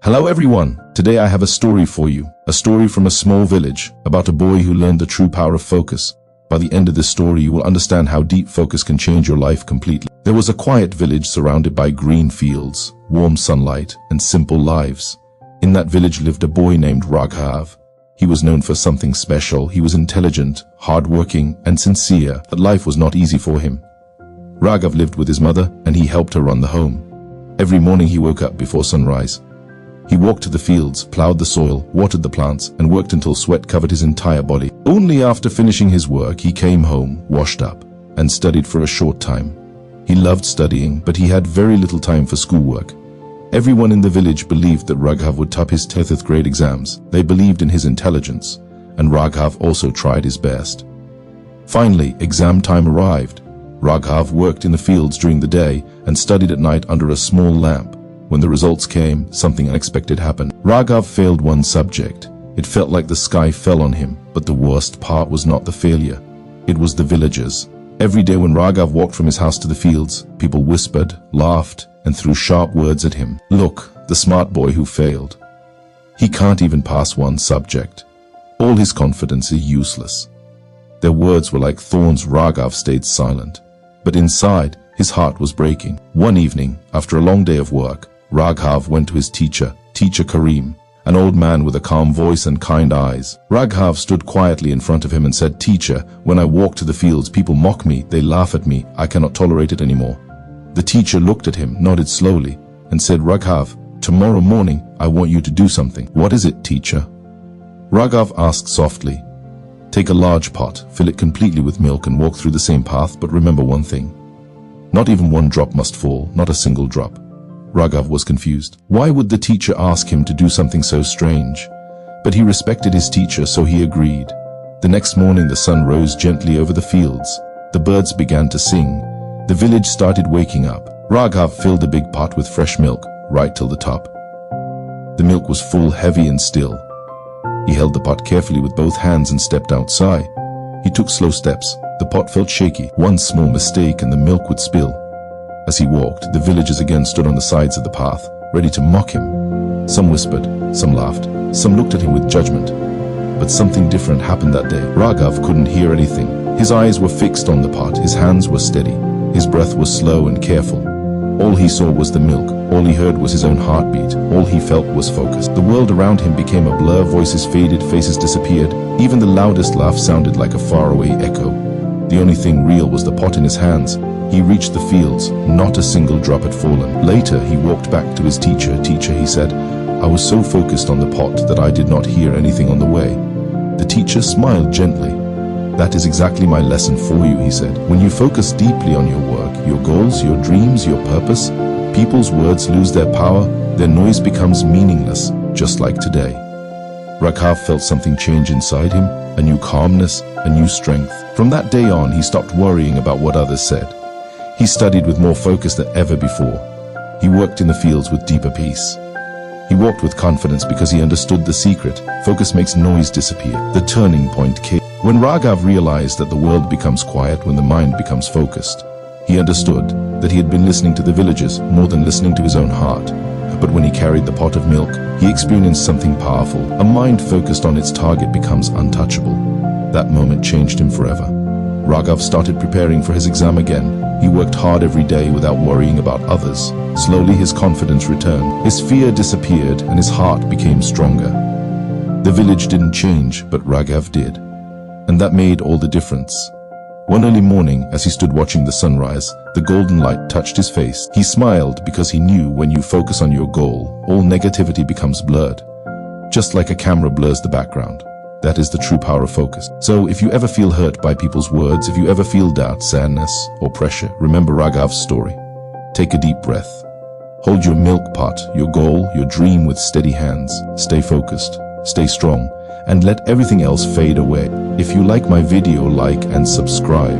Hello everyone, today I have a story for you, a story from a small village about a boy who learned the true power of focus. By the end of this story you will understand how deep focus can change your life completely. There was a quiet village surrounded by green fields, warm sunlight, and simple lives. In that village lived a boy named Raghav. He was known for something special. He was intelligent, hardworking, and sincere, but life was not easy for him. Raghav lived with his mother and he helped her run the home. Every morning he woke up before sunrise. He walked to the fields, plowed the soil, watered the plants, and worked until sweat covered his entire body. Only after finishing his work, he came home, washed up, and studied for a short time. He loved studying, but he had very little time for schoolwork. Everyone in the village believed that Raghav would top his 10th grade exams. They believed in his intelligence, and Raghav also tried his best. Finally, exam time arrived. Raghav worked in the fields during the day and studied at night under a small lamp. When the results came, something unexpected happened. Raghav failed one subject. It felt like the sky fell on him, but the worst part was not the failure. It was the villagers. Every day when Raghav walked from his house to the fields, people whispered, laughed, and threw sharp words at him. Look, the smart boy who failed. He can't even pass one subject. All his confidence is useless. Their words were like thorns. Raghav stayed silent, but inside, his heart was breaking. One evening, after a long day of work, Raghav went to his teacher Karim, an old man with a calm voice and kind eyes. Raghav stood quietly in front of him and said, "Teacher, when I walk to the fields, people mock me, they laugh at me, I cannot tolerate it anymore." The teacher looked at him, nodded slowly, and said, "Raghav, tomorrow morning, I want you to do something." "What is it, teacher?" Raghav asked softly. "Take a large pot, fill it completely with milk and walk through the same path, but remember one thing. Not even one drop must fall, not a single drop." Raghav was confused. Why would the teacher ask him to do something so strange? But he respected his teacher, so he agreed. The next morning the sun rose gently over the fields. The birds began to sing. The village started waking up. Raghav filled a big pot with fresh milk, right till the top. The milk was full, heavy and still. He held the pot carefully with both hands and stepped outside. He took slow steps. The pot felt shaky. One small mistake and the milk would spill. As he walked, the villagers again stood on the sides of the path, ready to mock him. Some whispered, some laughed, some looked at him with judgment. But something different happened that day. Raghav couldn't hear anything. His eyes were fixed on the pot, his hands were steady, his breath was slow and careful. All he saw was the milk, all he heard was his own heartbeat, all he felt was focus. The world around him became a blur, voices faded, faces disappeared, even the loudest laugh sounded like a faraway echo. The only thing real was the pot in his hands. He reached the fields, not a single drop had fallen. Later, he walked back to his teacher. "Teacher," he said, "I was so focused on the pot that I did not hear anything on the way." The teacher smiled gently. "That is exactly my lesson for you," he said. "When you focus deeply on your work, your goals, your dreams, your purpose, people's words lose their power, their noise becomes meaningless, just like today." Raghav felt something change inside him, a new calmness, a new strength. From that day on, he stopped worrying about what others said. He studied with more focus than ever before. He worked in the fields with deeper peace. He walked with confidence because he understood the secret. Focus makes noise disappear. The turning point came when Raghav realized that the world becomes quiet when the mind becomes focused. He understood that he had been listening to the villagers more than listening to his own heart. But when he carried the pot of milk, he experienced something powerful. A mind focused on its target becomes untouchable. That moment changed him forever. Raghav started preparing for his exam again. He worked hard every day without worrying about others. Slowly his confidence returned, his fear disappeared, and his heart became stronger. The village didn't change, but Raghav did. And that made all the difference. One early morning, as he stood watching the sunrise, the golden light touched his face. He smiled because he knew when you focus on your goal, all negativity becomes blurred. Just like a camera blurs the background. That is the true power of focus. So if you ever feel hurt by people's words, if you ever feel doubt, sadness, or pressure, remember Raghav's story. Take a deep breath. Hold your milk pot, your goal, your dream with steady hands. Stay focused, stay strong, and let everything else fade away. If you like my video, like and subscribe.